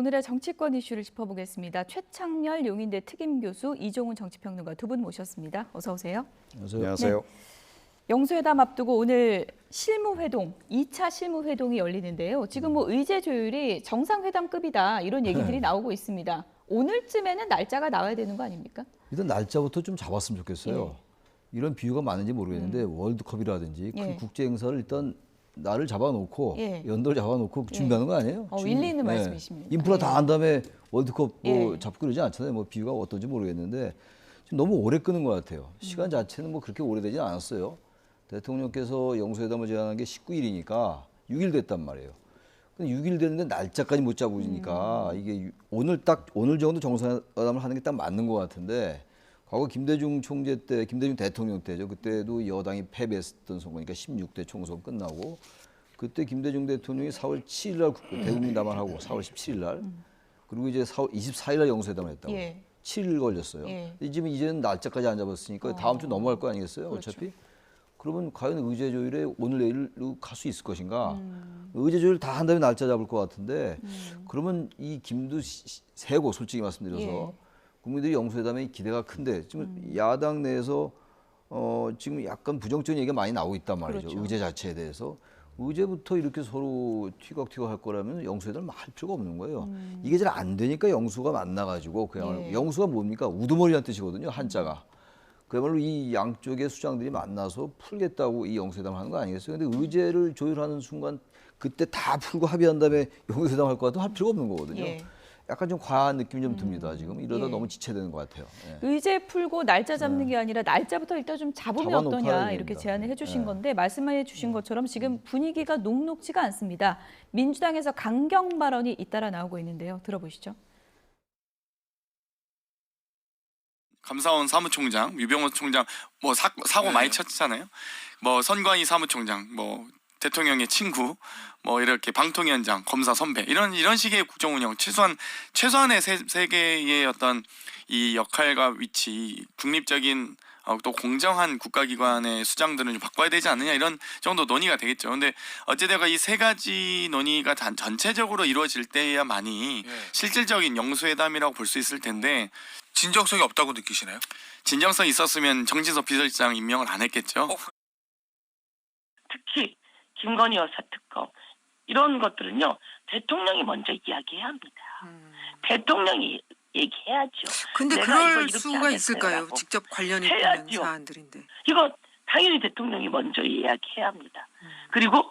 오늘의 정치권 이슈를 짚어보겠습니다. 최창렬 용인대 특임교수, 이종훈 정치평론가 두 분 모셨습니다. 어서 오세요. 안녕하세요. 네. 영수회담 앞두고 오늘 실무회동, 2차 실무회동이 열리는데요. 지금 의제 조율이 정상회담급이다 이런 얘기들이 나오고 있습니다. 오늘쯤에는 날짜가 나와야 되는 거 아닙니까? 일단 날짜부터 좀 잡았으면 좋겠어요. 이런 비유가 맞는지 모르겠는데 월드컵이라든지 큰 국제 행사를 일단 날을 잡아놓고 연도를 잡아놓고 준비하는 거 아니에요? 일리 있는 말씀이십니다. 인프라 다 한 다음에 월드컵 잡고 그러지 않잖아요. 뭐 비유가 어떤지 모르겠는데 지금 너무 오래 끄는 것 같아요. 시간 자체는 뭐 그렇게 오래되진 않았어요. 대통령께서 영수회담을 제안한 게 19일이니까 6일 됐단 말이에요. 근데 6일 됐는데 날짜까지 못 잡으니까 이게 오늘 정도 정상회담을 하는 게 딱 맞는 것 같은데 과거 김대중 총재 때, 김대중 대통령 때죠. 그때도 여당이 패배했던 선거니까 16대 총선 끝나고 그때 김대중 대통령이 4월 7일 날 대국민담화를 하고 4월 17일 날 그리고 이제 4월 24일 날 영수회담을 했다고. 7일 걸렸어요. 지금 이제는 날짜까지 안 잡았으니까 다음 주 넘어갈 거 아니겠어요? 그렇죠. 어차피. 그러면 과연 의제 조율에 오늘 내일로 갈 수 있을 것인가? 의제 조율 다 한 다음에 날짜 잡을 것 같은데 그러면 이 김도 세고 솔직히 말씀드려서 국민들이 영수회담에 기대가 큰데 지금 야당 내에서 지금 약간 부정적인 얘기가 많이 나오고 있단 말이죠. 그렇죠. 의제 자체에 대해서. 의제부터 이렇게 서로 튀걱튀걱 할 거라면 영수회담을 할 필요가 없는 거예요. 이게 잘 안 되니까 영수가 만나가지고 그냥 영수가 뭡니까? 우두머리란 뜻이거든요. 한자가. 그야말로 이 양쪽의 수장들이 만나서 풀겠다고 이 영수회담을 하는 거 아니겠어요? 근데 의제를 조율하는 순간 그때 다 풀고 합의한 다음에 영수회담 할 것 같으면 할 필요가 없는 거거든요. 약간 좀 과한 느낌이 좀 듭니다. 지금 이러다 너무 지체되는 것 같아요. 의제 풀고 날짜 잡는 게 아니라 날짜부터 일단 좀 잡으면 어떠냐 이렇게 제안을 해주신 건데 말씀해 주신 것처럼 지금 분위기가 녹록지가 않습니다. 민주당에서 강경 발언이 잇따라 나오고 있는데요. 들어보시죠. 감사원 사무총장, 유병호 총장 뭐 사고 많이 쳤잖아요. 뭐 선관위 사무총장, 뭐 대통령의 친구, 뭐 이렇게 방통위원장, 검사 선배 이런 식의 국정 운영 최소한의 세계의 어떤 이 역할과 위치, 국립적인 또 공정한 국가기관의 수장들은 좀 바꿔야 되지 않느냐 이런 정도 논의가 되겠죠. 근데 어찌되건 이 세 가지 논의가 전체적으로 이루어질 때야만이 실질적인 영수회담이라고 볼 수 있을 텐데 진정성이 없다고 느끼시나요? 진정성이 있었으면 정진석 비서실장 임명을 안 했겠죠. 특히 김건희 여사 특검 이런 것들은요 대통령이 먼저 이야기해야 합니다. 대통령이 얘기해야죠. 근데 그럴 수가 있을까요? 직접 관련이 있는 사안들인데. 이거 당연히 대통령이 먼저 이야기해야 합니다. 그리고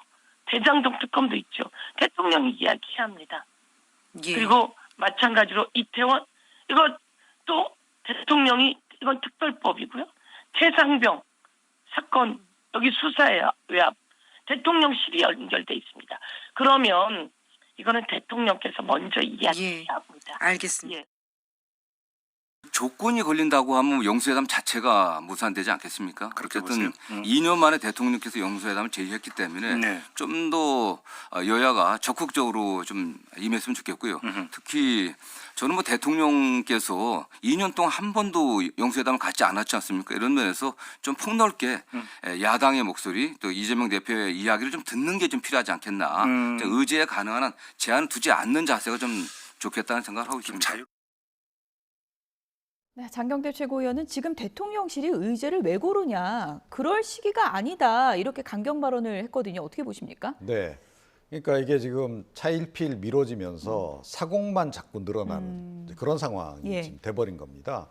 대장동 특검도 있죠. 대통령이 이야기해야 합니다. 그리고 마찬가지로 이태원 이거 또 대통령이 이건 특별법이고요. 최상병 사건 여기 수사에 외압 대통령실이 연결돼 있습니다. 그러면 이거는 대통령께서 먼저 이야기해야 합니다. 알겠습니다. 조건이 걸린다고 하면 영수회담 자체가 무산되지 않겠습니까? 어쨌든 2년 만에 대통령께서 영수회담을 제의했기 때문에 좀 더 여야가 적극적으로 좀 임했으면 좋겠고요. 특히 저는 뭐 대통령께서 2년 동안 한 번도 영수회담을 갖지 않았지 않습니까? 이런 면에서 좀 폭넓게 야당의 목소리 또 이재명 대표의 이야기를 좀 듣는 게 좀 필요하지 않겠나. 의제에 가능한 한 제한을 두지 않는 자세가 좀 좋겠다는 생각을 하고 있습니다. 네, 장경태 최고위원은 지금 대통령실이 의제를 왜 고르냐, 그럴 시기가 아니다 이렇게 강경 발언을 했거든요. 어떻게 보십니까? 네, 그러니까 이게 지금 차일피일 미뤄지면서 사공만 자꾸 늘어나는 그런 상황이 지금 돼버린 겁니다.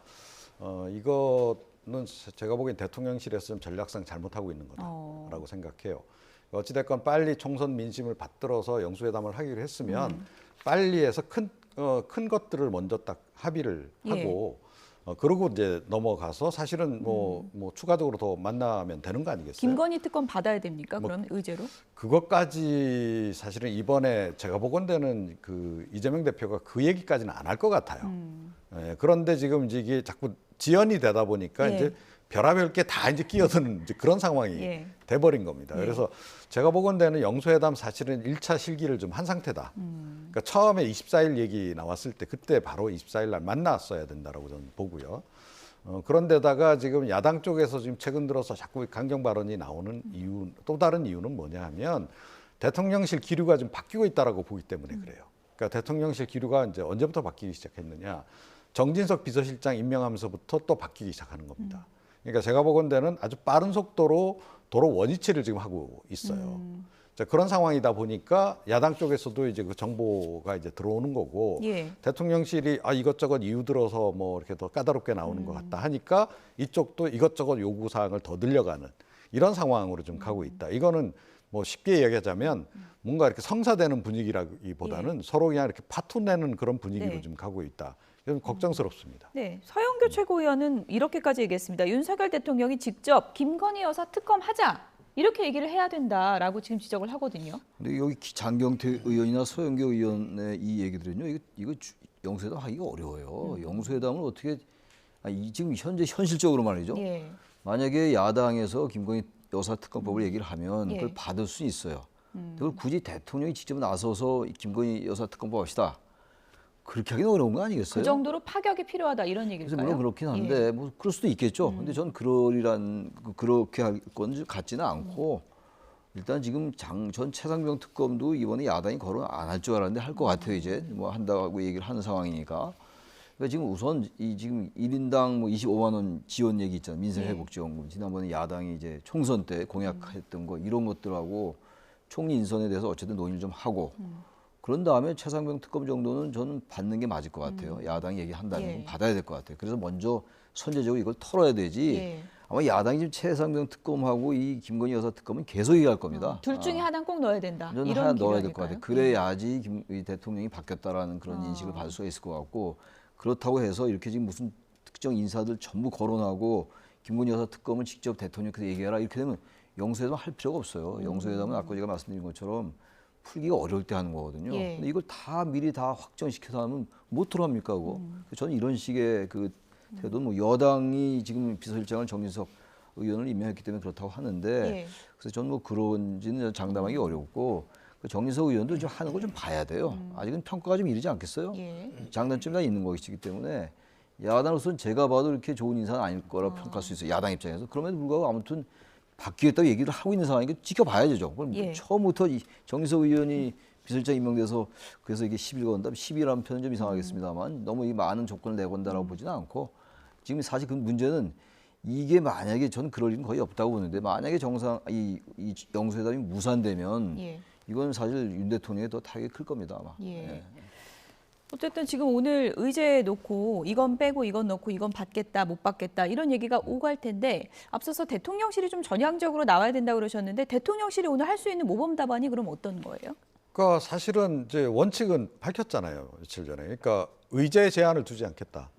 이거는 제가 보기엔 대통령실에서 좀 전략상 잘못하고 있는 거다라고 생각해요. 어찌됐건 빨리 총선 민심을 받들어서 영수회담을 하기로 했으면 빨리 해서 큰 것들을 먼저 딱 합의를 하고 그러고 이제 넘어가서 사실은 뭐 추가적으로 더 만나면 되는 거 아니겠어요? 김건희 특검 받아야 됩니까? 그럼 의제로? 그것까지 사실은 이번에 제가 보건대는 그 이재명 대표가 그 얘기까지는 안 할 것 같아요. 그런데 지금 이게 자꾸 지연이 되다 보니까 이제 별의별 게 다 이제 끼어드는 이제 그런 상황이 돼버린 겁니다. 그래서 제가 보건대는 영수회담 사실은 1차 실기를 좀 한 상태다. 그러니까 처음에 24일 얘기 나왔을 때 그때 바로 24일 날 만났어야 된다라고 저는 보고요. 그런데다가 지금 야당 쪽에서 지금 최근 들어서 자꾸 강경 발언이 나오는 또 다른 이유는 뭐냐 하면 대통령실 기류가 좀 바뀌고 있다라고 보기 때문에 그래요. 그러니까 그러니까 대통령실 기류가 이제 언제부터 바뀌기 시작했느냐? 정진석 비서실장 임명하면서부터 또 바뀌기 시작하는 겁니다. 그러니까 제가 보건대는 아주 빠른 속도로 도로 원위치를 지금 하고 있어요. 자, 그런 상황이다 보니까 야당 쪽에서도 이제 그 정보가 이제 들어오는 거고 예. 대통령실이 이것저것 이유 들어서 뭐 이렇게 더 까다롭게 나오는 것 같다 하니까 이쪽도 이것저것 요구 사항을 더 늘려가는 이런 상황으로 좀 가고 있다. 이거는 뭐 쉽게 얘기하자면 뭔가 이렇게 성사되는 분위기라기보다는 서로 그냥 이렇게 파토 내는 그런 분위기로 네. 좀 가고 있다. 좀 걱정스럽습니다. 네, 서영교 최고위원은 이렇게까지 얘기했습니다. 윤석열 대통령이 직접 김건희 여사 특검하자 이렇게 얘기를 해야 된다라고 지금 지적을 하거든요. 근데 여기 장경태 의원이나 서영교 의원의 이 얘기들은요, 이거 영수회담 하기가 어려워요. 영수회담을 어떻게 지금 현실적으로 말이죠. 예. 만약에 야당에서 김건희 여사 특검법을 얘기를 하면 예. 그걸 받을 수 있어요. 그걸 굳이 대통령이 직접 나서서 김건희 여사 특검법 합시다. 그렇게 하기는 어려운 거 아니겠어요? 그 정도로 파격이 필요하다 이런 얘기일까요? 그래서 물론 그렇긴 한데 뭐 그럴 수도 있겠죠. 근데 전 그렇게 할 건 같지는 않고 일단 지금 전 최상병 특검도 이번에 야당이 거론 안 할 줄 알았는데 할 것 같아요. 이제 뭐 한다고 얘기를 하는 상황이니까. 그러니까 지금 우선 지금 1인당 뭐 25만 원 지원 얘기 있잖아요. 민생회복지원금. 지난번에 야당이 이제 총선 때 공약했던 거 이런 것들하고 총리 인선에 대해서 어쨌든 논의를 좀 하고 그런 다음에 최상병 특검 정도는 저는 받는 게 맞을 것 같아요. 야당이 얘기한다면 예. 받아야 될 것 같아요. 그래서 먼저 선제적으로 이걸 털어야 되지. 예. 아마 야당이 지금 최상병 특검하고 이 김건희 여사 특검은 계속 얘기할 겁니다. 둘 중에 하나는 꼭 넣어야 된다. 저는 이런 하나 기류 넣어야 될 것 아닐까요? 같아요. 그래야지 이 대통령이 바뀌었다라는 그런 인식을 받을 수가 있을 것 같고 그렇다고 해서 이렇게 지금 무슨 특정 인사들 전부 거론하고 김건희 여사 특검을 직접 대통령께서 얘기해라 이렇게 되면 영수회담 할 필요가 없어요. 영수회담은 아까 제가 말씀드린 것처럼 풀기가 어려울 때 하는 거거든요. 예. 근데 이걸 다 미리 다 확정시켜서 하면 못 들어갑니까 그거? 저는 이런 식의 그 태도는 뭐 여당이 지금 비서실장을 정진석 의원을 임명했기 때문에 그렇다고 하는데 예. 그래서 저는 뭐 그런지는 장담하기 어렵고 그 정진석 의원도 좀 하는 걸 좀 봐야 돼요. 아직은 평가가 좀 이르지 않겠어요? 예. 장단점이 다 있는 것이기 때문에 야당으로서는 제가 봐도 이렇게 좋은 인사는 아닐 거라 평가할 수 있어요. 야당 입장에서. 그럼에도 불구하고 아무튼 바뀌겠다고 얘기를 하고 있는 상황이니까 지켜봐야죠. 그럼 예. 처음부터 정진석 의원이 비서실장 임명돼서 그래서 이게 10일 건다. 10일이라는 표현은 좀 이상하겠습니다만 너무 이 많은 조건을 내건다라고 보지는 않고 지금 사실 그 문제는 이게 만약에 전 그럴 일은 거의 없다고 보는데 만약에 이 영수회담이 무산되면 예. 이건 사실 윤 대통령이 더 타격이 클 겁니다 아마. 예. 예. 어쨌든 지금 오늘 의제 놓고 이건 빼고 이건 넣고 이건 받겠다 못 받겠다 이런 얘기가 오갈 텐데 앞서서 대통령실이 좀 전향적으로 나와야 된다고 그러셨는데 대통령실이 오늘 할 수 있는 모범 답안이 그럼 어떤 거예요? 그러니까 사실은 이제 원칙은 밝혔잖아요. 며칠 전에. 그러니까 의제 제한을 두지 않겠다.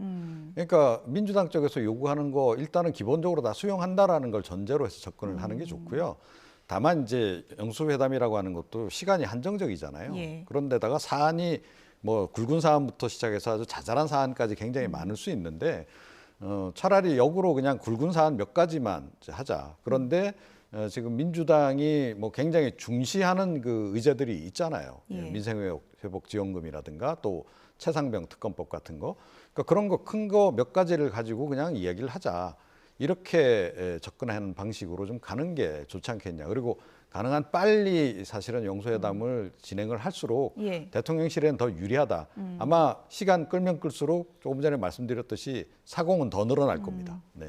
그러니까 민주당 쪽에서 요구하는 거 일단은 기본적으로 다 수용한다라는 걸 전제로 해서 접근을 하는 게 좋고요. 다만 이제 영수회담이라고 하는 것도 시간이 한정적이잖아요. 예. 그런데다가 사안이 뭐 굵은 사안부터 시작해서 아주 자잘한 사안까지 굉장히 많을 수 있는데 차라리 역으로 그냥 굵은 사안 몇 가지만 이제 하자. 그런데 지금 민주당이 뭐 굉장히 중시하는 그 의제들이 있잖아요. 예. 민생회복지원금이라든가 또 최상병 특검법 같은 거. 그러니까 그런 거 큰 거 몇 가지를 가지고 그냥 이야기를 하자. 이렇게 접근하는 방식으로 좀 가는 게 좋지 않겠냐. 그리고 가능한 빨리 사실은 영수회담을 진행을 할수록 예. 대통령실에는 더 유리하다. 아마 시간 끌면 끌수록 조금 전에 말씀드렸듯이 사공은 더 늘어날 겁니다. 네.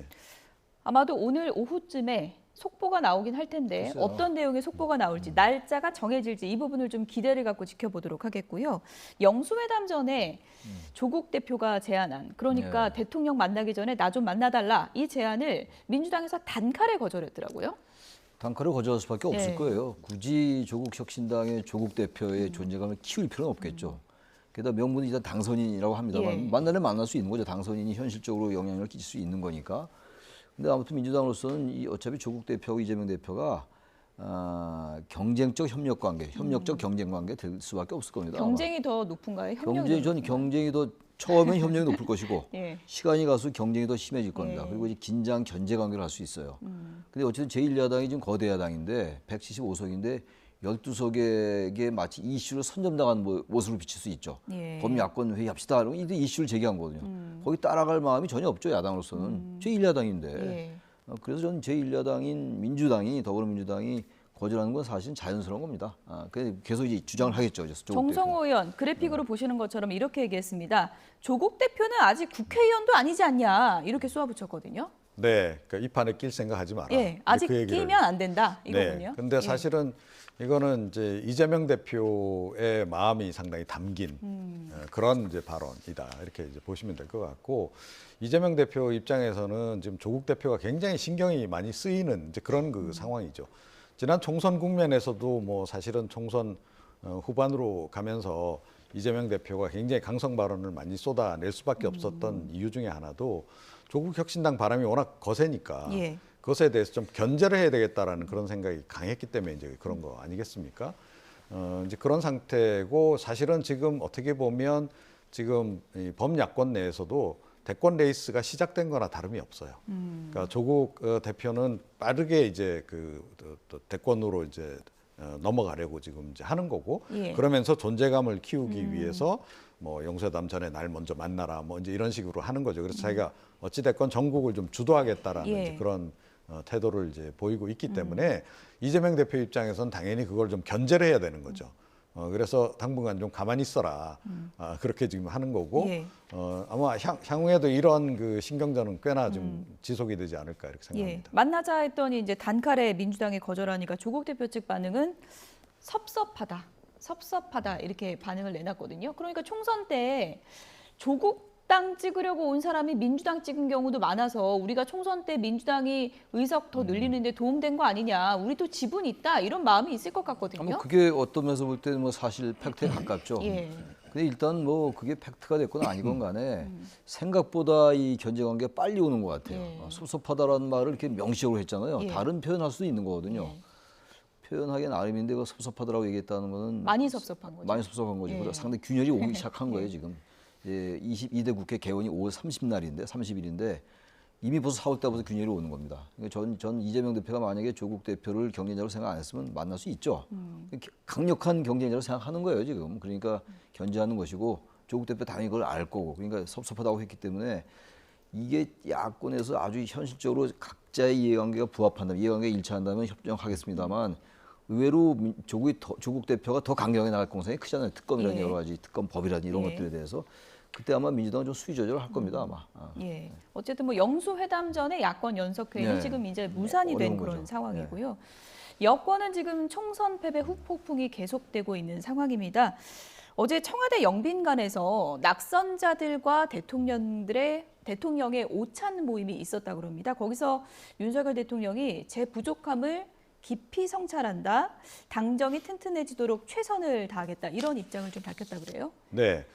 아마도 오늘 오후쯤에 속보가 나오긴 할 텐데 글쎄요. 어떤 내용의 속보가 나올지 날짜가 정해질지 이 부분을 좀 기대를 갖고 지켜보도록 하겠고요. 영수회담 전에 조국 대표가 제안한 그러니까 네. 대통령 만나기 전에 나 좀 만나달라 이 제안을 민주당에서 단칼에 거절했더라고요. 단칼을 거절할 수밖에 없을 예. 거예요. 굳이 조국 혁신당의 조국 대표의 존재감을 키울 필요는 없겠죠. 게다가 명분은 일단 당선인이라고 합니다만 예. 만나면 만날 수 있는 거죠. 당선인이 현실적으로 영향력을 끼칠 수 있는 거니까. 근데 아무튼 민주당으로서는 어차피 조국 대표하고 이재명 대표가 경쟁적 협력 관계, 협력적 경쟁 관계 될 수밖에 없을 겁니다. 경쟁이 더 높은가요? 협력이 더 전 경쟁이 더 처음엔 협력이 높을 것이고 예. 시간이 갈수록 경쟁이 더 심해질 겁니다. 예. 그리고 이제 긴장 견제 관계를 할 수 있어요. 근데 어쨌든 제1야당이 지금 거대 야당인데 175석인데 12석에게 마치 이슈를 선점당한 모습으로 비칠 수 있죠. 예. 범야권 회의합시다. 이러면 이 이슈를 제기한 거거든요. 거기 따라갈 마음이 전혀 없죠. 야당으로서는. 제1야당인데. 예. 그래서 저는 제1야당인 민주당이 더불어민주당이 거절하는 건 사실은 자연스러운 겁니다. 계속 이제 주장을 하겠죠. 정성호 의원 그래픽으로 보시는 것처럼 이렇게 얘기했습니다. 조국 대표는 아직 국회의원도 아니지 않냐 이렇게 쏘아붙였거든요. 네, 그러니까 이 판에 낄 생각하지 마라. 예, 아직 그 얘기를. 끼면 안 된다 이거군요. 네, 근데 사실은 이거는 이제 이재명 대표의 마음이 상당히 담긴 그런 이제 발언이다 이렇게 이제 보시면 될 것 같고 이재명 대표 입장에서는 지금 조국 대표가 굉장히 신경이 많이 쓰이는 이제 그런 그 상황이죠. 지난 총선 국면에서도 뭐 사실은 총선 후반으로 가면서 이재명 대표가 굉장히 강성 발언을 많이 쏟아낼 수밖에 없었던 이유 중에 하나도 조국 혁신당 바람이 워낙 거세니까 예. 그것에 대해서 좀 견제를 해야 되겠다라는 그런 생각이 강했기 때문에 이제 그런 거 아니겠습니까? 이제 그런 상태고 사실은 지금 어떻게 보면 지금 이 범야권 내에서도 대권 레이스가 시작된 거나 다름이 없어요. 그러니까 조국 대표는 빠르게 이제 또 대권으로 이제 넘어가려고 지금 이제 하는 거고 예. 그러면서 존재감을 키우기 위해서 뭐 영수회담 전에 날 먼저 만나라 뭐 이제 이런 식으로 하는 거죠. 그래서 자기가 어찌 됐건 전국을 좀 주도하겠다라는 예. 이제 그런 태도를 이제 보이고 있기 때문에 이재명 대표 입장에서는 당연히 그걸 좀 견제를 해야 되는 거죠. 그래서 당분간 좀 가만히 있어라. 그렇게 지금 하는 거고 예. 아마 향후에도 이런 그 신경전은 꽤나 좀 지속이 되지 않을까 이렇게 예. 생각합니다. 만나자 했더니 이제 단칼에 민주당이 거절하니까 조국 대표 측 반응은 섭섭하다 이렇게 반응을 내놨거든요. 그러니까 총선 때 조국당 찍으려고 온 사람이 민주당 찍은 경우도 많아서 우리가 총선 때 민주당이 의석 더 늘리는데 도움된 거 아니냐, 우리도 지분이 있다 이런 마음이 있을 것 같거든요. 그게 어떤 면에서 볼 때는 뭐 사실 팩트에 가깝죠. 예. 근데 일단 뭐 그게 팩트가 됐건 아니건 간에 생각보다 이 견제 관계가 빨리 오는 것 같아요. 예. 섭섭하다라는 말을 이렇게 명시적으로 했잖아요. 예. 다른 표현할 수도 있는 거거든요. 예. 표현하기엔 나름인데 그 섭섭하다라고 얘기했다는 거는 많이 섭섭한 거죠. 많이 섭섭한 거죠. 예. 상당히 균열이 오기 시작한 예. 거예요, 지금. 22대 국회 개원이 5월 30일인데 이미 벌써 4월 때부터 균열이 오는 겁니다. 그러니까 전 이재명 대표가 만약에 조국 대표를 경쟁자로 생각 안 했으면 만날 수 있죠. 강력한 경쟁자로 생각하는 거예요, 지금. 그러니까 견제하는 것이고 조국 대표 당연히 그걸 알 거고 그러니까 섭섭하다고 했기 때문에 이게 야권에서 아주 현실적으로 각자의 이해관계가 부합한다면 이해관계가 일치한다면 협정하겠습니다만 의외로 조국 대표가 더 강경하게 나갈 공산이 크잖아요. 특검이라든지 예. 여러 가지 특검법이라든지 이런 예. 것들에 대해서 그때 아마 민주당은 좀 수위 조절을 할 겁니다 아마. 예. 어쨌든 뭐 영수회담 전에 야권 연석회의는 네. 지금 이제 무산이 된 어려운 그런 거죠. 상황이고요. 여권은 지금 총선 패배 후폭풍이 계속되고 있는 상황입니다. 어제 청와대 영빈관에서 낙선자들과 대통령의 오찬 모임이 있었다고 합니다. 거기서 윤석열 대통령이 제 부족함을 깊이 성찰한다. 당정이 튼튼해지도록 최선을 다하겠다. 이런 입장을 좀 밝혔다 그래요. 네.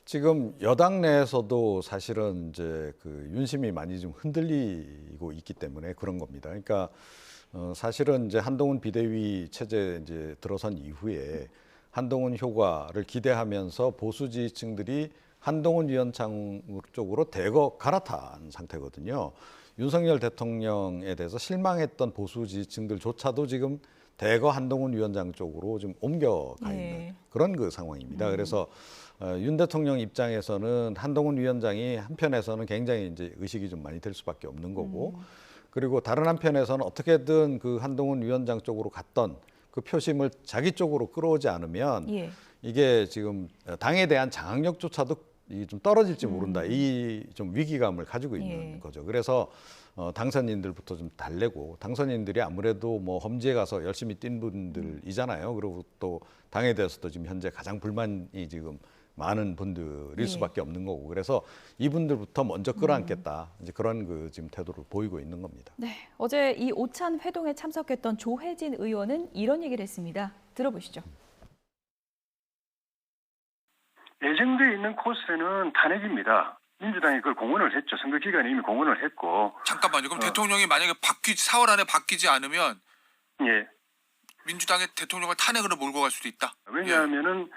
지금 여당 내에서도 사실은 이제 그 윤심이 많이 좀 흔들리고 있기 때문에 그런 겁니다. 그러니까 사실은 이제 한동훈 비대위 체제 이제 들어선 이후에 한동훈 효과를 기대하면서 보수 지지층들이 한동훈 위원장 쪽으로 대거 갈아탄 상태거든요. 윤석열 대통령에 대해서 실망했던 보수 지지층들조차도 지금 대거 한동훈 위원장 쪽으로 좀 옮겨가 있는 네. 그런 그 상황입니다. 그래서 윤 대통령 입장에서는 한동훈 위원장이 한편에서는 굉장히 이제 의식이 좀 많이 될 수밖에 없는 거고, 그리고 다른 한편에서는 어떻게든 그 한동훈 위원장 쪽으로 갔던 그 표심을 자기 쪽으로 끌어오지 않으면 예. 이게 지금 당에 대한 장악력조차도 좀 떨어질지 모른다. 이 좀 위기감을 가지고 있는 예. 거죠. 그래서 당선인들부터 좀 달래고, 당선인들이 아무래도 뭐 험지에 가서 열심히 뛴 분들이잖아요. 그리고 또 당에 대해서도 지금 현재 가장 불만이 지금 많은 분들일 예. 수밖에 없는 거고, 그래서 이분들부터 먼저 끌어안겠다. 이제 그런 그 지금 태도를 보이고 있는 겁니다. 네, 어제 이 오찬 회동에 참석했던 조혜진 의원은 이런 얘기를 했습니다. 들어보시죠. 예정돼 있는 코스는 탄핵입니다. 민주당이 그걸 공언을 했죠. 선거 기간에 이미 공언을 했고. 잠깐만요. 그럼 대통령이 만약에 4월 안에 바뀌지 않으면 예. 민주당의 대통령을 탄핵으로 몰고 갈 수도 있다. 왜냐하면은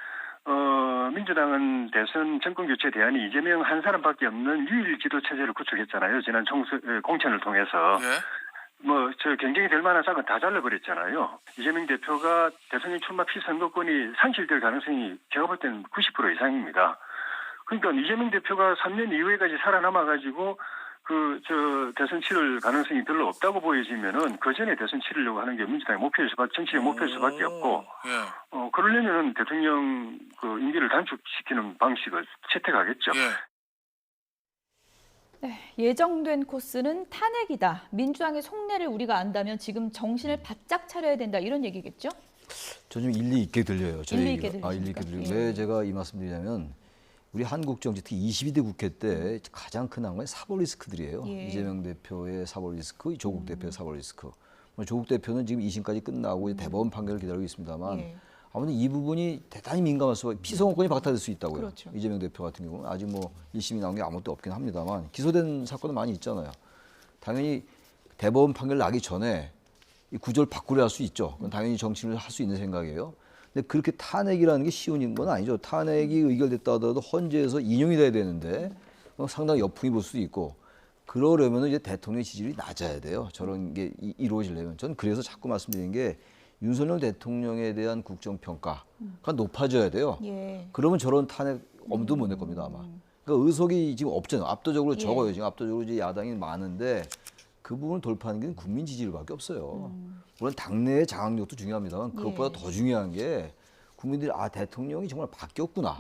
민주당은 대선 정권 교체 대안이 이재명 한 사람밖에 없는 유일 지도 체제를 구축했잖아요. 지난 공천을 통해서. 예. 경쟁이 될 만한 싹은 다 잘라버렸잖아요. 이재명 대표가 대통령 출마 피선거권이 상실될 가능성이 제가 볼 때는 90% 이상입니다. 그러니까 이재명 대표가 3년 이후에까지 살아남아가지고 대선 치를 가능성이 별로 없다고 보여지면은 그 전에 대선 치르려고 하는 게 민주당의 정치적 목표일 수밖에 없고, 예. 그러려면 대통령 임기를 단축시키는 방식을 채택하겠죠. 예. 네, 예정된 코스는 탄핵이다. 민주당의 속내를 우리가 안다면 지금 정신을 바짝 차려야 된다. 이런 얘기겠죠? 저 좀 일리 있게 들려요. 일리 있게 들리십니까? 일리 있게 들리고. 예. 왜 제가 이 말씀 드리냐면 우리 한국 정치 특히 22대 국회 때 가장 큰 한건 사법 리스크들이에요. 예. 이재명 대표의 사법 리스크, 조국 대표의 사법 리스크. 조국 대표는 지금 2심까지 끝나고 대법원 판결을 기다리고 있습니다만 예. 아무튼 이 부분이 대단히 민감할 수밖에 피선거권이 박탈될 수 있다고요. 그렇죠. 이재명 대표 같은 경우는 아직 뭐 1심이 나온 게 아무것도 없긴 합니다만 기소된 사건은 많이 있잖아요. 당연히 대법원 판결 나기 전에 이 구조를 바꾸려 할 수 있죠. 그건 당연히 정치를 할 수 있는 생각이에요. 근데 그렇게 탄핵이라는 게 쉬운 건 아니죠. 탄핵이 의결됐다 하더라도 헌재에서 인용이 돼야 되는데 상당히 역풍이 불 수도 있고 그러려면 이제 대통령의 지지율이 낮아야 돼요. 저런 게 이루어지려면. 저는 그래서 자꾸 말씀드리는 게 윤석열 대통령에 대한 국정평가가 높아져야 돼요. 예. 그러면 저런 탄핵 엄두 못 낼 겁니다, 아마. 그러니까 의석이 지금 없잖아요. 압도적으로 예. 적어요. 지금 압도적으로 이제 야당이 많은데 그 부분을 돌파하는 게 국민 지지율밖에 없어요. 물론 당내의 장악력도 중요합니다만 그것보다 예. 더 중요한 게 국민들이 대통령이 정말 바뀌었구나.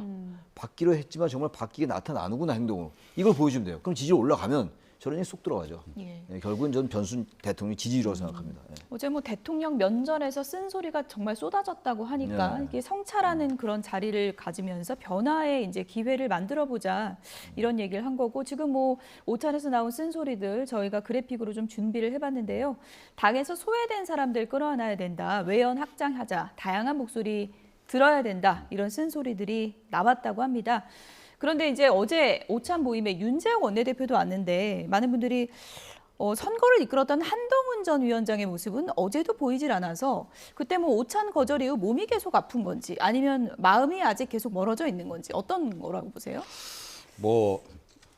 바뀌려 했지만 정말 바뀌게 나타나는구나 행동으로. 이걸 보여주면 돼요. 그럼 지지율 올라가면 저런 일이 쏙 들어가죠. 예. 결국은 저는 변순 대통령이 지지율이라고 생각합니다. 예. 어제 뭐 대통령 면전에서 쓴소리가 정말 쏟아졌다고 하니까 네. 이게 성찰하는 그런 자리를 가지면서 변화의 이제 기회를 만들어 보자 이런 얘기를 한 거고 지금 뭐 오찬에서 나온 쓴소리들 저희가 그래픽으로 좀 준비를 해봤는데요. 당에서 소외된 사람들 끌어안아야 된다. 외연 확장하자. 다양한 목소리 들어야 된다. 이런 쓴소리들이 나왔다고 합니다. 그런데 이제 어제 오찬 모임에 윤재욱 원내대표도 왔는데 많은 분들이 선거를 이끌었던 한동훈 전 위원장의 모습은 어제도 보이질 않아서 그때 뭐 오찬 거절 이후 몸이 계속 아픈 건지 아니면 마음이 아직 계속 멀어져 있는 건지 어떤 거라고 보세요? 뭐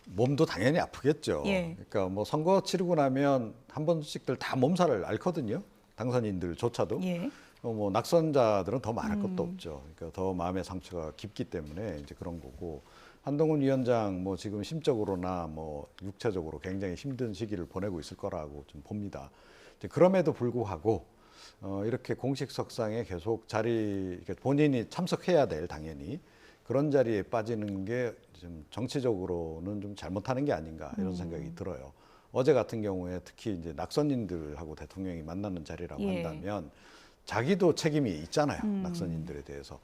몸도 당연히 아프겠죠. 예. 그러니까 뭐 선거 치르고 나면 한 번씩들 다 몸살을 앓거든요. 당선인들조차도. 예. 뭐 낙선자들은 더 말할 것도 없죠. 그러니까 더 마음의 상처가 깊기 때문에 이제 그런 거고. 한동훈 위원장 뭐 지금 심적으로나 뭐 육체적으로 굉장히 힘든 시기를 보내고 있을 거라고 좀 봅니다. 이제 그럼에도 불구하고 이렇게 공식석상에 계속 본인이 참석해야 될 당연히 그런 자리에 빠지는 게 좀 정치적으로는 좀 잘못하는 게 아닌가 이런 생각이 들어요. 어제 같은 경우에 특히 이제 낙선인들하고 대통령이 만나는 자리라고 예. 한다면 자기도 책임이 있잖아요. 낙선인들에 대해서.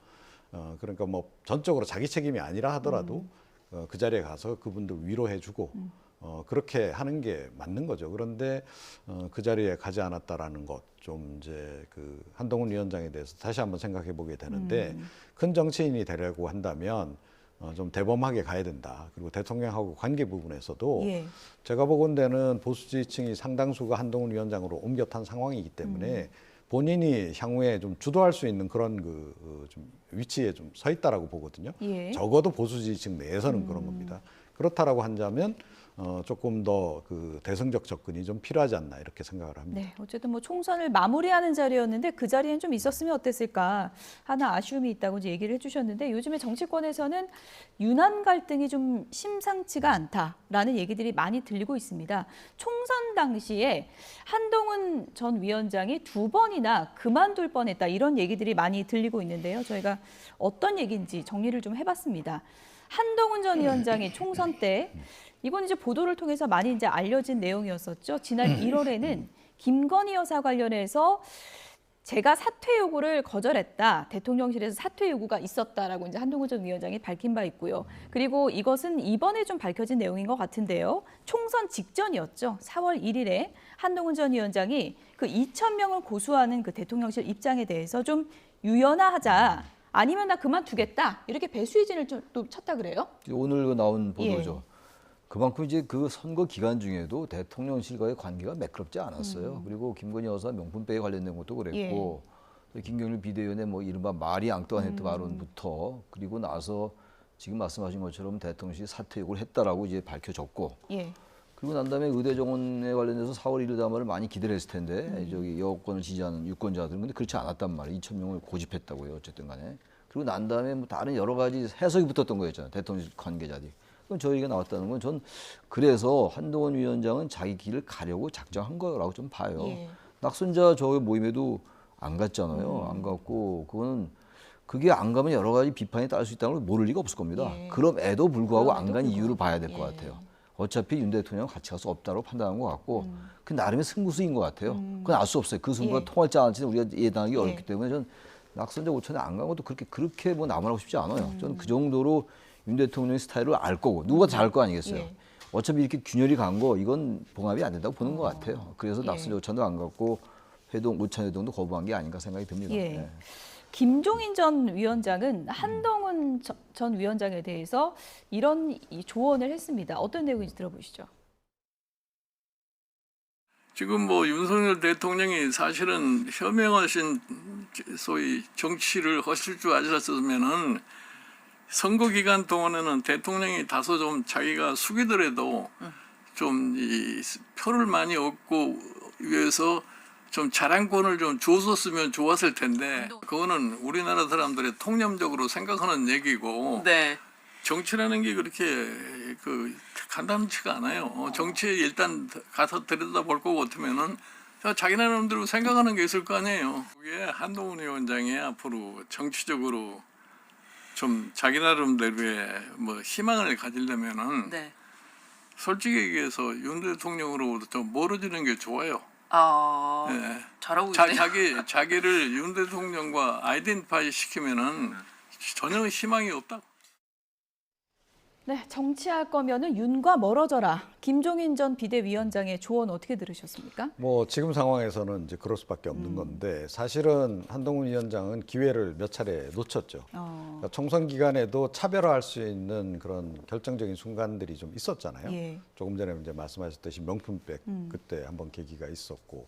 그러니까 뭐 전적으로 자기 책임이 아니라 하더라도 그 자리에 가서 그분들 위로해주고 그렇게 하는 게 맞는 거죠. 그런데 그 자리에 가지 않았다라는 것 좀 이제 그 한동훈 위원장에 대해서 다시 한번 생각해 보게 되는데 큰 정치인이 되려고 한다면 좀 대범하게 가야 된다. 그리고 대통령하고 관계 부분에서도 예. 제가 보건대는 보수 지지층이 상당수가 한동훈 위원장으로 옮겨탄 상황이기 때문에 본인이 향후에 좀 주도할 수 있는 그런 좀 위치에 좀 서 있다라고 보거든요. 예. 적어도 보수 지지층 내에서는 그런 겁니다. 그렇다라고 한다면 조금 더 그 대승적 접근이 좀 필요하지 않나 이렇게 생각을 합니다. 네, 어쨌든 뭐 총선을 마무리하는 자리였는데 그 자리엔 좀 있었으면 어땠을까 하나 아쉬움이 있다고 이제 얘기를 해주셨는데 요즘에 정치권에서는 윤한 갈등이 좀 심상치가 않다라는 얘기들이 많이 들리고 있습니다. 총선 당시에 한동훈 전 위원장이 2번이나 그만둘 뻔했다 이런 얘기들이 많이 들리고 있는데요. 저희가 어떤 얘기인지 정리를 좀 해봤습니다. 한동훈 전 위원장이 총선 때 이건 이제 보도를 통해서 많이 이제 알려진 내용이었었죠. 지난 1월에는 김건희 여사 관련해서 제가 사퇴 요구를 거절했다. 대통령실에서 사퇴 요구가 있었다라고 이제 한동훈 전 위원장이 밝힌 바 있고요. 그리고 이것은 이번에 좀 밝혀진 내용인 것 같은데요. 총선 직전이었죠. 4월 1일에 한동훈 전 위원장이 그 2,000명을 고수하는 그 대통령실 입장에 대해서 좀 유연화하자. 아니면 나 그만두겠다. 이렇게 배수의진을 또 쳤다 그래요? 오늘 나온 보도죠. 예. 그만큼 이제 그 선거 기간 중에도 대통령실과의 관계가 매끄럽지 않았어요. 그리고 김건희 여사 명품백에 관련된 것도 그랬고 김경률 비대위원회 뭐 이른바 마리 앙뚜아네트 발언부터 그리고 나서 지금 말씀하신 것처럼 대통령실이 사퇴 요구를 했다라고 이제 밝혀졌고 예. 그리고 난 다음에 의대 정원에 관련해서 4월 1일 담화를 많이 기대를 했을 텐데 저기 여권을 지지하는 유권자들은 근데 그렇지 않았단 말이에요. 2,000명을 고집했다고요. 어쨌든 간에. 그리고 난 다음에 뭐 다른 여러 가지 해석이 붙었던 거였잖아요. 대통령 관계자들이. 그럼 저 얘기가 나왔다는 건 전 그래서 한동훈 위원장은 자기 길을 가려고 작정한 거라고 좀 봐요. 예. 낙선자 저 모임에도 안 갔잖아요. 안 갔고 그거는 그게 안 가면 여러 가지 비판이 따를 수 있다는 걸 모를 리가 없을 겁니다. 예. 그럼에도 불구하고 안 그럼에도 간 이유를 불구하고. 봐야 될 것 예. 같아요. 어차피 윤 대통령 같이 갈 수 없다고 판단한 것 같고 그 나름의 승부수인 것 같아요. 그건 알 수 없어요. 그 승부가 예. 통할지 안 할지는 우리가 예단하기 예. 어렵기 때문에 전 낙선자 5천에 안 간 것도 그렇게 뭐 남아나고 싶지 않아요. 저는 그 정도로 윤 대통령의 스타일을 알 거고 누가 잘 알 거 아니겠어요. 예. 어차피 이렇게 균열이 간 거 이건 봉합이 안 된다고 보는 것 같아요. 그래서 예. 낙선자 5천도 안 갔고 오천 회동도 거부한 게 아닌가 생각이 듭니다. 예. 예. 김종인 전 위원장은 한동훈 전 위원장에 대해서 이런 이 조언을 했습니다. 어떤 내용인지 들어보시죠. 지금 뭐 윤석열 대통령이 사실은 현명하신 소위 정치를 하실 줄 아셨으면은 선거 기간 동안에는 대통령이 다소 좀 자기가 숙이더라도 좀 이 표를 많이 얻고 위해서 좀 자랑권을 좀 줬었으면 좋았을 텐데 그거는 우리나라 사람들이 통념적으로 생각하는 얘기고 네. 정치라는 게 그렇게 그 간단치가 않아요. 정치에 일단 가서 들여다볼 거 같으면은 자기 나름대로 생각하는 게 있을 거 아니에요. 그게 한동훈 위원장이 앞으로 정치적으로 좀 자기 나름대로의 뭐 희망을 가지려면은 네. 솔직히 얘기해서 윤 대통령으로부터 좀 멀어지는 게 좋아요. 아, 예. 잘하고 있네요. 자기를 윤 대통령과 아이덴티파이 시키면은 전혀 희망이 없다고. 네, 정치할 거면은 윤과 멀어져라. 김종인 전 비대위원장의 조언 어떻게 들으셨습니까? 뭐 지금 상황에서는 이제 그럴 수밖에 없는 건데 사실은 한동훈 위원장은 기회를 몇 차례 놓쳤죠. 그러니까 총선 기간에도 차별화할 수 있는 그런 결정적인 순간들이 좀 있었잖아요. 예. 조금 전에 이제 말씀하셨듯이 명품백 그때 한번 계기가 있었고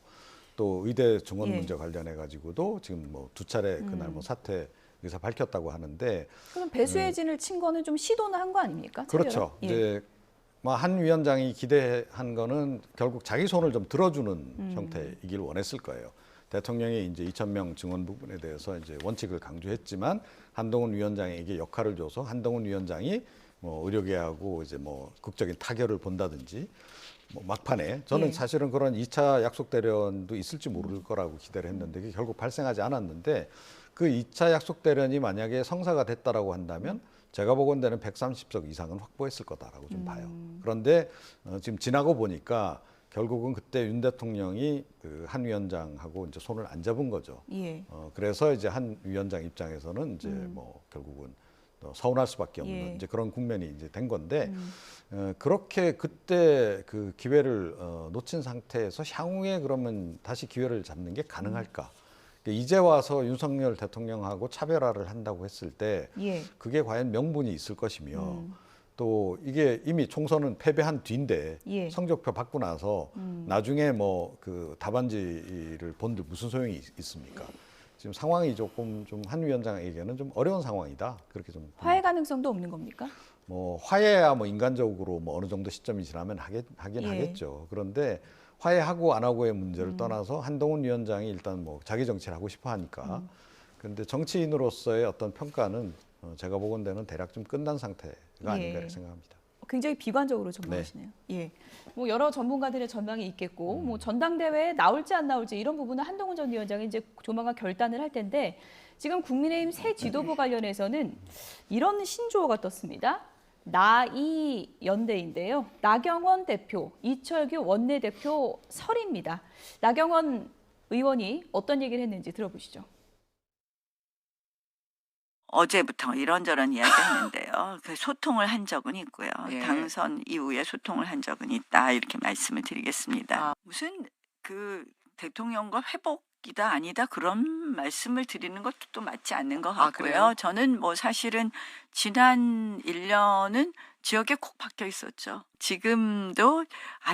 또 의대 증원 예. 문제 관련해 가지고도 지금 뭐 두 차례 그날 뭐 사퇴 의사 밝혔다고 하는데 그럼 배수혜진을 친 거는 좀 시도는 한 거 아닙니까? 그렇죠. 예. 이제 뭐 한 위원장이 기대한 거는 결국 자기 손을 좀 들어주는 형태이길 원했을 거예요. 대통령이 이제 2,000명 증원 부분에 대해서 이제 원칙을 강조했지만 한동훈 위원장에게 역할을 줘서 한동훈 위원장이 뭐 의료계하고 이제 뭐 극적인 타결을 본다든지 뭐 막판에 저는 예. 사실은 그런 2차 약속 대련도 있을지 모를 거라고 기대를 했는데 그게 결국 발생하지 않았는데 그 2차 약속 대련이 만약에 성사가 됐다라고 한다면 제가 보건대는 130석 이상은 확보했을 거다라고 좀 봐요. 그런데 지금 지나고 보니까 결국은 그때 윤 대통령이 그 한 위원장하고 이제 손을 안 잡은 거죠. 예. 그래서 이제 한 위원장 입장에서는 이제 뭐 결국은 서운할 수밖에 없는 예. 이제 그런 국면이 이제 된 건데 그렇게 그때 그 기회를 놓친 상태에서 향후에 그러면 다시 기회를 잡는 게 가능할까? 이제 와서 윤석열 대통령하고 차별화를 한다고 했을 때 예. 그게 과연 명분이 있을 것이며 또 이게 이미 총선은 패배한 뒤인데 예. 성적표 받고 나서 나중에 뭐 그 답안지를 본들 무슨 소용이 있습니까? 지금 상황이 조금 좀 한 위원장에게는 좀 어려운 상황이다. 그렇게 좀 화해 가능성도 없는 겁니까? 뭐 화해야 뭐 인간적으로 뭐 어느 정도 시점이 지나면 하긴 예. 하겠죠. 그런데 화해하고 안 하고의 문제를 떠나서 한동훈 위원장이 일단 뭐 자기 정치를 하고 싶어 하니까. 그런데 정치인으로서의 어떤 평가는 제가 보건대는 대략 좀 끝난 상태가 아닌가 예. 생각합니다. 굉장히 비관적으로 전망하시네요. 예. 뭐 여러 전문가들의 전망이 있겠고, 뭐 전당대회에 나올지 안 나올지 이런 부분은 한동훈 전 위원장이 이제 조만간 결단을 할 텐데, 지금 국민의힘 새 지도부 관련해서는 이런 신조어가 떴습니다. 나이 연대인데요. 나경원 대표, 이철규 원내대표 설입니다. 나경원 의원이 어떤 얘기를 했는지 들어보시죠. 어제부터 이런저런 이야기했는데요. 그 소통을 한 적은 있고요. 예. 당선 이후에 소통을 한 적은 있다 이렇게 말씀을 드리겠습니다. 무슨 그 대통령과 회복이다 아니다 그런 말씀을 드리는 것도 또 맞지 않는 것 같고요. 그래요? 저는 뭐 사실은 지난 1년은 지역에 콕 박혀 있었죠. 지금도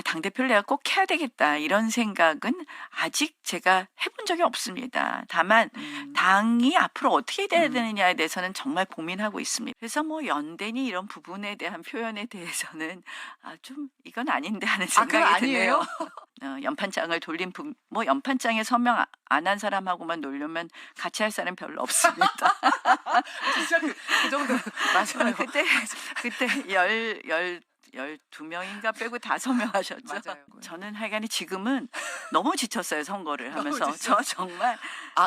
당대표를 내가 꼭 해야 되겠다 이런 생각은 아직 제가 해본 적이 없습니다. 다만 당이 앞으로 어떻게 돼야 되느냐에 대해서는 정말 고민하고 있습니다. 그래서 뭐 연대니 이런 부분에 대한 표현에 대해서는 좀 이건 아닌데 하는 생각이 드네요. 연판장을 돌린 뭐 연판장에 서명 안 한 사람하고만 놀려면 같이 할 사람 별로 없습니다. 진짜 그 정도 맞아요. 그때 12명인가 빼고 다 서명하셨죠. 맞아요. 저는 하여간에 지금은 너무 지쳤어요. 선거를 하면서. 저 정말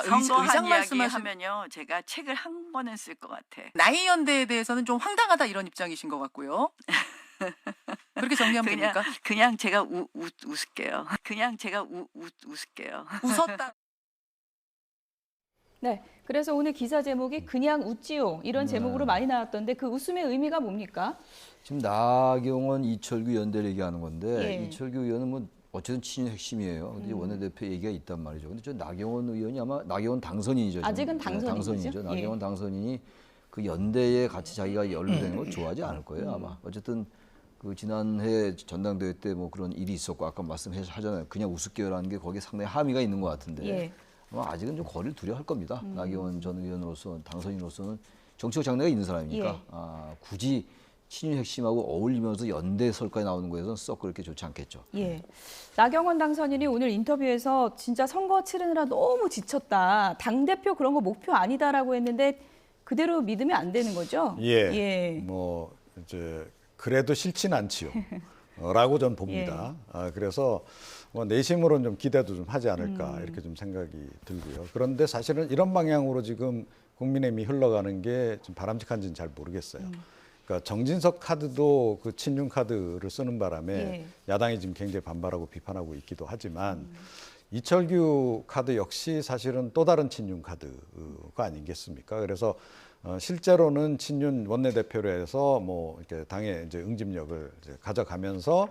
의장 선거한 이야기 말씀하신- 하면요. 제가 책을 한 권은 쓸 것 같아. 나이연대에 대해서는 좀 황당하다 이런 입장이신 것 같고요. 그렇게 정리하면 됩니까? 그냥 제가 웃을게요. 그냥 제가 웃을게요. 웃었다. 네. 그래서 오늘 기사 제목이 그냥 웃지요 이런 제목으로 많이 나왔던데 그 웃음의 의미가 뭡니까? 지금 나경원, 이철규 연대를 얘기하는 건데 예. 이철규 의원은 뭐 어쨌든 친윤 핵심이에요. 근데 원내대표 얘기가 있단 말이죠. 근데 저 나경원 의원이 아마 나경원 당선인이죠. 지금. 아직은 당선인이죠. 당선인이죠. 예. 나경원 당선인이 그 연대에 같이 자기가 연루되는 걸 좋아하지 않을 거예요. 아마 어쨌든 그 지난해 전당대회 때 뭐 그런 일이 있었고 아까 말씀하셨잖아요. 그냥 우습게요라는 게 거기에 상당히 함의가 있는 것 같은데 예. 아마 아직은 좀 거리를 두려워할 겁니다. 나경원 전 의원으로서 당선인으로서는 정치적 장래가 있는 사람이니까 예. 굳이 친윤 핵심하고 어울리면서 연대 설까지 나오는 거에서는 썩 그렇게 좋지 않겠죠. 예. 나경원 당선인이 오늘 인터뷰에서 진짜 선거 치르느라 너무 지쳤다. 당대표 그런 거 목표 아니다라고 했는데 그대로 믿으면 안 되는 거죠? 예. 뭐 이제 그래도 싫진 않지요. 라고 전 봅니다. 그래서 뭐 내심으로는 좀 기대도 좀 하지 않을까 이렇게 좀 생각이 들고요. 그런데 사실은 이런 방향으로 지금 국민의힘이 흘러가는 게 좀 바람직한지는 잘 모르겠어요. 그러니까 정진석 카드도 그 친윤 카드를 쓰는 바람에 야당이 지금 굉장히 반발하고 비판하고 있기도 하지만 이철규 카드 역시 사실은 또 다른 친윤 카드가 아니겠습니까? 그래서 실제로는 친윤 원내대표로 해서 뭐 이렇게 당의 이제 응집력을 이제 가져가면서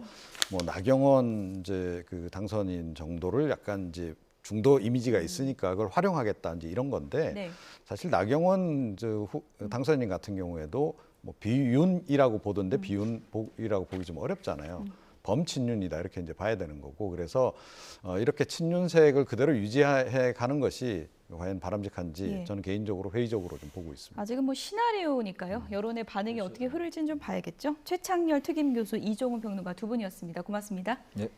뭐 나경원 이제 그 당선인 정도를 약간 이제 중도 이미지가 있으니까 그걸 활용하겠다 이제 이런 건데 네. 사실 나경원 당선인 같은 경우에도 뭐 비윤이라고 보던데 비윤이라고 보기 좀 어렵잖아요. 범친윤이다 이렇게 이제 봐야 되는 거고 그래서 이렇게 친윤색을 그대로 유지해 가는 것이 과연 바람직한지 저는 개인적으로 회의적으로 좀 보고 있습니다. 아직은 뭐 시나리오니까요. 여론의 반응이 어떻게 흐를지는 좀 봐야겠죠. 최창렬 특임 교수, 이종훈 평론가 두 분이었습니다. 고맙습니다. 네.